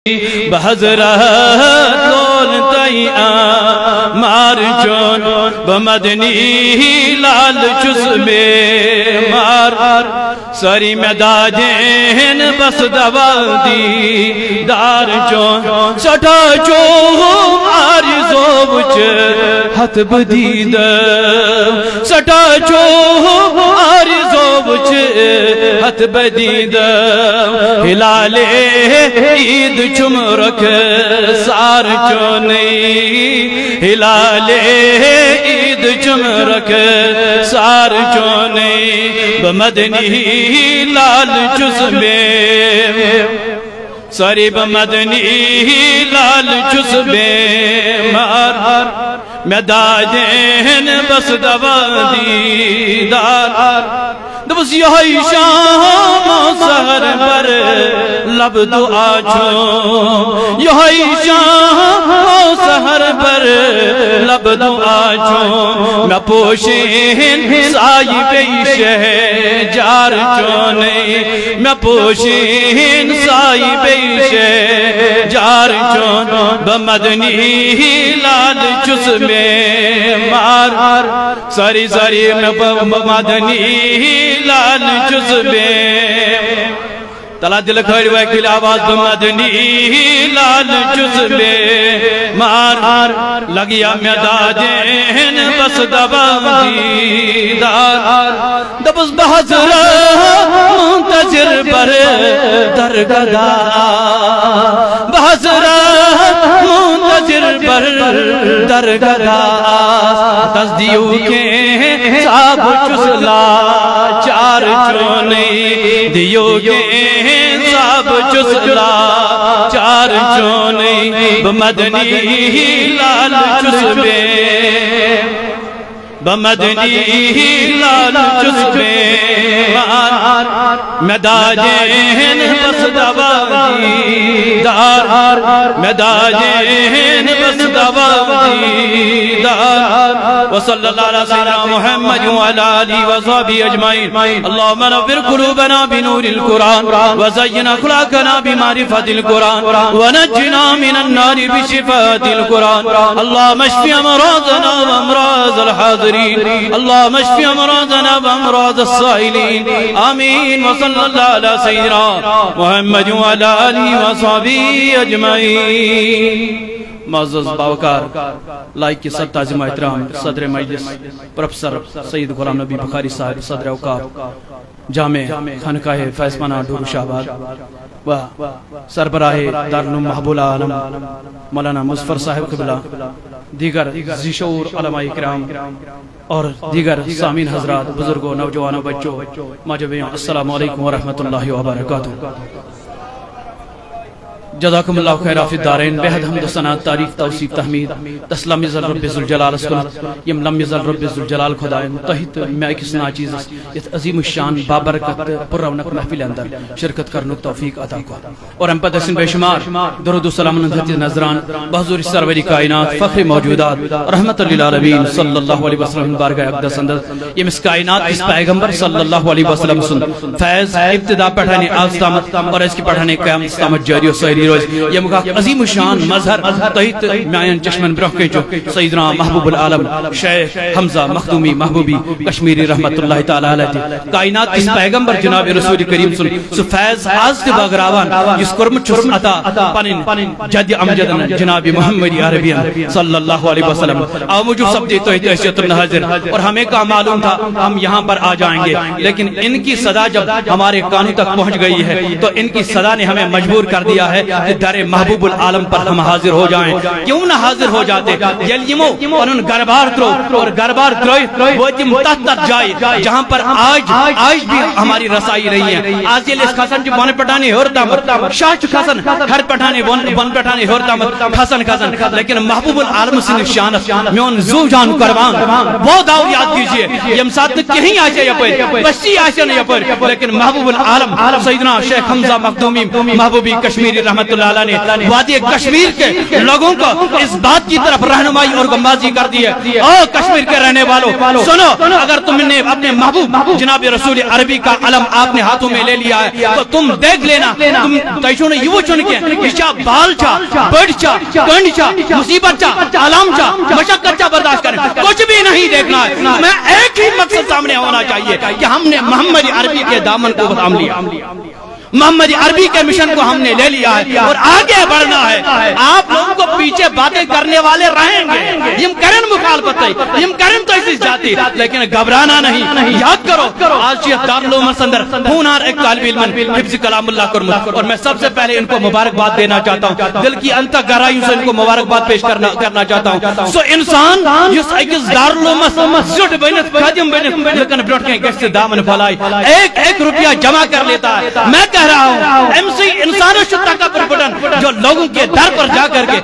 بحضرت لول تیاں مار چون بمدنی لال چس بے مار سری میں داجین بس دوا دی دار چون سٹا چون آرزو بچ ہت بدید سٹا چون آرزو بچ ہت بدید ہلال عید چمرک سار چونی ہلال عید چمرک سار چونی بمدنی لال چسبے ساری بمدنی لال چسبے مار میں داجین بس دوا دیدار بس یہی شام سہر پر لب دعا چھو یہی شام سہر پر لب دعا چھو میں پوشین سائی بیش ہے جار چونے میں پوشین سائی بیش ہے جار چون بمدنی لال چسبے مار ساری ساری میں بمدنی لال چسبے تلا دل کھڑی ویکل آواز بمدنی لال چسبے مار لگیا میں داجین بس دوا دیدار دبس بحضر منتظر پر درگدا بحضر منتظر پر درگدا تصدیو کے ساب چسلا چار چونی دیو کے ساب چسلا چار چونی بمدنی لال چسبے بمدنی لال چسبے میں داجین بس دوا دیدار میں داجین بس دوا دیدار وصلی اللہ علیہ سیدنا محمد وعلی آلہ وصحبہ اجمعین اللہم نور قلوبنا بنور القرآن وزین اخلاقنا بمعرفت القرآن ونجنا من النار بشفاءت القرآن اللہم اشفی امراضنا وامراض الحاضرین اللہم اشفی امراضنا وامراض السائلین آمین وصلی اللہ علیہ سیدنا محمد وعلی آلہ وصحبہ اجمعین معزز باوقار لائق کی صد تعظیم احترام صدر مجلس پروفیسر سید غلام نبی بخاری صاحب صدر اوقاف جامع خانقاہ فیض پناہ ڈورو شاہباد و سربراہ دارالعلوم محبوب العالم مولانا مظفر صاحب قبلہ دیگر ذی شعور علماء کرام اور دیگر سامعین حضرات بزرگوں نوجوانوں بچوں ماجبیوں السلام علیکم ورحمۃ اللہ وبرکاتہ جزاکم اللہ خیر فی الدارین بہد حمد و ثنا تعریف توصیف تحمید تسلیم یزل رب ذوالجلال اسکن یم لم یزل رب ذوالجلال خدای متحد میں کس ناچیز اس عظیم الشان بابرکت پر رونق محفل اندر شرکت کرنے توفیق عطا کو اور ہم پر دسن بے شمار درود و سلام نذرت نظران بحضور سرور کائنات فخر موجودات رحمت للعالمین صلی اللہ علیہ وسلم بارگاہ اقدس اندر یہ اس کائنات اس پیغمبر صلی اللہ علیہ وسلم سن فیض ابتدا پڑھانے آستامت اور اس کی پڑھانے قیام استامت جاری و سہری یہ مقام عظیم شان مظہر تحت میان چشمن برہ کے جو سیدنا محبوب العالم شیخ حمزہ مخدومی محبوبی کشمیری رحمت اللہ تعالی علیہ کائنات اس پیغمبر جناب رسول کریم سو فیض آزد باغراوان جس کرم چس عطا پنن جد امجدن جناب محمد عربی صلی اللہ علیہ وسلم آو موجود سب دیتو ہی حیثیت حاضر اور ہمیں کا معلوم تھا ہم یہاں پر آ جائیں گے لیکن ان کی صدا جب ہمارے کانوں تک پہنچ گئی ہے تو ان کی صدا نے ہمیں مجبور کر دیا ہے در محبوب العالم پر ہم حاضر ہو جائیں کیوں نہ حاضر ہو جاتے یلیمو انہوں گربار ترو اور گربار تروئی وہ تم تحت جائے جہاں پر آج بھی ہماری رسائی رہی ہے آج یہ لیس خسن جو بن پٹانے ہورتا مت شاہ چو خسن ہر پٹانے بن پٹانے ہورتا مت خسن لیکن محبوب العالم سے نشانت میں ان زو جان قربان وہ داؤ یاد کیجئے یم ساتھ کہیں آئے یہ پر بسی آئے نہیں یہ پر لیکن محبوب العالم سیدنا شیخ حمزہ مخدومی محبوبی کشمیری رحمت رحمت اللہ علیہ نے وادی کشمیر کے لوگوں کو اس بات کی طرف رہنمائی اور گمبازی کر دی ہے. او کشمیر کے رہنے والوں سنو, اگر تم نے اپنے محبوب جناب رسول عربی کا علم آپ نے ہاتھوں میں لے لیا ہے تو تم دیکھ لینا, تم تیشو نے یہ چن کے اشا بال چا بڑ چا کنڈ چا مصیبت چا علام چا مشقت چا برداشت کریں, کچھ بھی نہیں دیکھنا ہے. میں ایک ہی مقصد سامنے ہونا چاہیے کہ ہم نے محمد عربی کے دامن کو تھام لیا, محمد عربی کے مشن کو ہم نے لے لیا ہے اور آگے بڑھنا ہے. آپ لوگوں کو پیچھے باتیں کرنے والے رہیں گے, یم کرن مخالفت ہے, یم کرن تو اسی جاتی, لیکن گھبرانا نہیں. یاد کرو آج یہ دارالعلوم اندر ہونہار ایک طالب علم حفظ کلام اللہ کرمت, اور میں سب سے پہلے ان کو مبارکباد دینا چاہتا ہوں, دل کی انتہ گہرائیوں سے ان کو مبارکباد پیش کرنا چاہتا ہوں. سو انسان جس ایک دارالعلوم زٹ بنت خادم بنت لیکن بروٹ کے گشت دامن پھلائی ایک روپیہ جمع کر لیتا ہے. میں کہہ رہا ہوں ایم سی انسانوں شدہ کا پرپٹن جو لوگوں کے در پر جا کر کے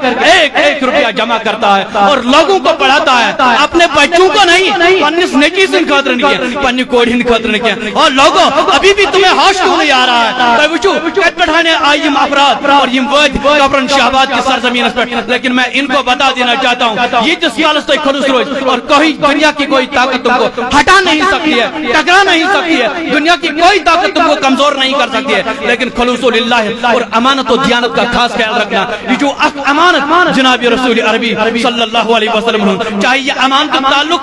ایک روپیہ جمع کرتا ہے اور لوگوں کو پڑھاتا ہے, اپنے بچوں کو نہیں, پنس نیکی سے خاطر نہیں کیا, پنی کوڑی خاطر نہیں کیا. اور لوگوں ابھی بھی تمہیں ہوش کیوں نہیں آ رہا ہے؟ تو وچو کٹ پٹھانے آئیم افراد اور یم وید کپرن شہباد کی سرزمین پر, لیکن میں ان کو بتا دینا چاہتا ہوں یہ جس کالس تو خلوص روز اور کوئی دنیا کی کوئی طاقت تم کو ہٹا نہیں سکتی ہے, ٹکرا نہیں سکتی ہے, دنیا کی کوئی طاقت تم کو کمزور نہیں کر سکتی ہے. لیکن خلوص للہ اور امانت و دیانت کا خاص خیال رکھنا. یہ جو امانت جناب رسول عربی صلی اللہ علیہ وسلم, چاہے یہ امانت کا تعلق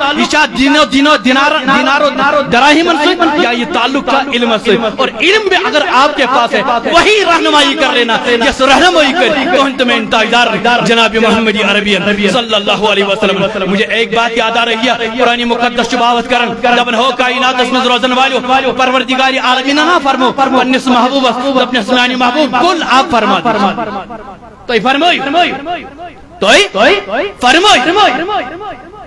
دینار و دراہم سے یا یہ تعلق کا علم سے, اور علم بھی اگر آپ کے پاس ہے وہی رہنمائی کر لینا جس رہنمائی کر تو تمہیں انتظار جناب محمد عربی صلی اللہ علیہ وسلم. مجھے ایک بات یاد آ رہی ہے, قرآن مقدس چباوت کرن جب ہو کائنات اس میں روزن والو پروردگار عالمین نہ فرمو پنس محبوب اپنے سنانی محبوب کل آپ فرما تو فرمائی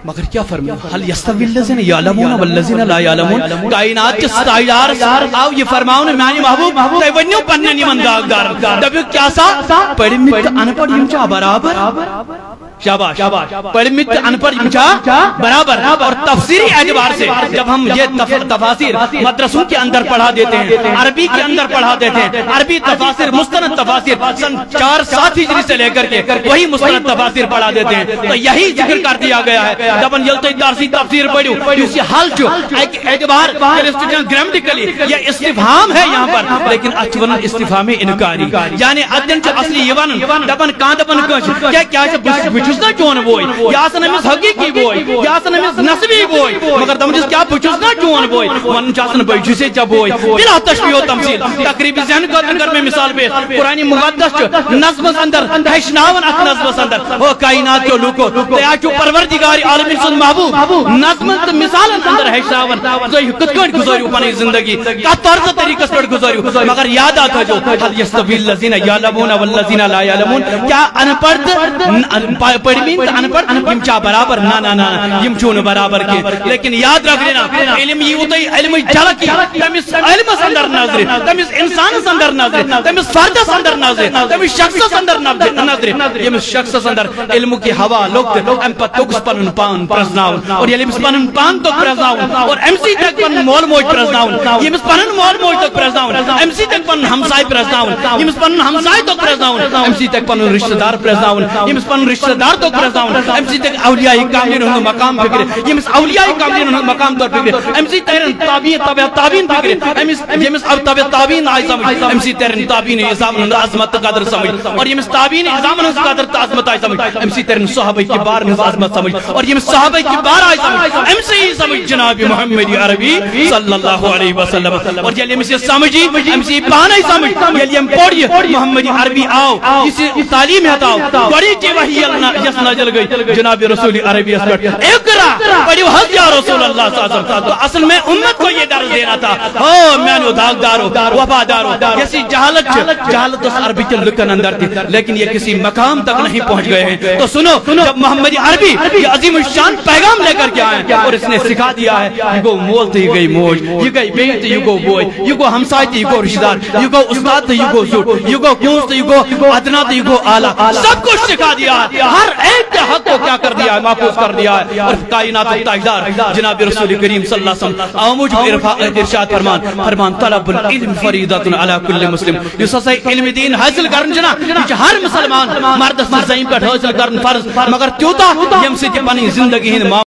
مگر کیا فرمائی حل یستوی الذین یعلمون والذین لا یعلمون. کائنات کے ستائیدار آو یہ فرماؤں میانی محبوب تو ونیو پننے نیمن داغدار دبیو کیا سا پڑھی مت انپڑھ یم برابر شاباش پڑھمت انپڑھ برابر. اور تفسیری اعتبار سے جب ہم یہ تفاسیر مدرسوں کے اندر پڑھا دیتے ہیں, عربی کے اندر پڑھا دیتے ہیں, عربی تفاسیر مستند تفاسیر سن 4-7 ہجری سے لے کر کے وہی مستند تفاسیر پڑھا دیتے ہیں, تو یہی ذکر کر دیا گیا ہے جب ان یلتی دارسی تفسیر پڑھو اسی حال جو ایک اعتبار گرامٹیکلی یہ استفہام ہے یہاں پر, لیکن اچھون استفہام انکاری یعنی ادن جو اصلی یوان دبن کاندبن کش کیا بچسنا چون بوئی یا سنمیز حقیقی بوئی یا سنمیز نسبی بوئی مگر دمجز کیا بچسنا چون بوئی ون چاسن بچسے چا بوئی بلا تشبیح و تمثیل. تقریبی ذہن کو اگر میں مثال پیش قرآن مقدس جو نظم اندر ہشناون اک نظم اندر وہ کائنات جو لوکو تیاچو پروردگار عالمین سن محبوب نظم مثال اندر ہشناون جو کتکڑ گزاریو پانی زندگی کا طرز طریقہ پر گزاریو, مگر یاد آتا جو حل یستوی الذین یعلمون والذین لا یعلمون. کیا انپڑھ پڑھمین تو انپڑھ یم چا برابر نا یم چون برابر کے, لیکن یاد رکھ لینا علم یہ ہوتا ہے علم جھلکی تمس علم اندر نظر, تمس انسان اندر نظر, تمس فرد اندر نظر, تمس شخص اندر نظر, یم شخص اندر علم کی ہوا لوگ ام پتوکس پنن پان پرزناون اور علم پنن پان تو پرزناون اور ایم سی تک پنن مول موج پرزناون, یم پنن مول موج تو پرزناون, ایم سی تک پنن ہمسائے پرزناون, یم پنن ہمسائے تو پرزناون, ایم سی تک پنن رشتہ دار پرزناون, یم پنن رشتہ دار تو پرزناون, ایم سی تک اولیاء کاملین ہن مقام فکر, یم اولیاء کاملین ہن مقام طور فکر, ایم سی تیرن تابعین فکر, یم تابعین آئی سمجھ, ایم سی تیرن تابعین نظام ہن عظمت قدر سمجھ, اور یم تابعین نظام ہن قدر عظمت آئی سمجھ, ایم سی تیرن صحابہ کی بار ہن عظمت سمجھ, اور یم صحابہ کی بار آئی سمجھ, ایم سی سمجھ جناب محمد عربی صلی اللہ علیہ وسلم. اور یم سے سمجھی ایم سی پان آئی سمجھ یم پوڑی محمد عربی آؤ اسی تعلیم ہتاؤ بڑی چی وحی یس نازل گئی جناب رسول عربی اسپر اقرا بڑی حض یا رسول اللہ صلی اللہ علیہ وسلم. تو اصل میں امت کو یہ درس دینا تھا او مینو داغدارو وفادارو کسی جہالت اس عربی کے لکن اندر تھی, لیکن یہ کسی مقام تک نہیں پہنچ گئے ہیں. تو سنو جب محمد عربی یہ عظیم الشان پیغام لے کر کے آئے اور اس نے سکھا دیا ہے یہ گو مول تھی گئی موج, یہ گئی بیت یہ گو بوئی, یہ گو ہمسائے تھی یہ گو رشتہ دار, یہ گو استاد تھی یہ گو زور, یہ گو کونس تھی یہ گو ادنا تھی یہ گو آلہ, سب کچھ سکھا دیا ہے. ہر ہر ایک کے حق کو کیا کر دیا ہے، محفوظ کر دیا ہے. اور کائنات تاجدار جناب رسول کریم صلی اللہ علیہ وسلم آموج ارشاد فرمان طلب العلم فریضۃ علی کل مسلم. یس ہسا علم دین حاصل کرن جنا یہ ہر مسلمان مردس زمین پہ حاصل کرن فرض، مگر تیوتا یم سۭتۍ پنٕنۍ زندگی ہٕنٛدۍ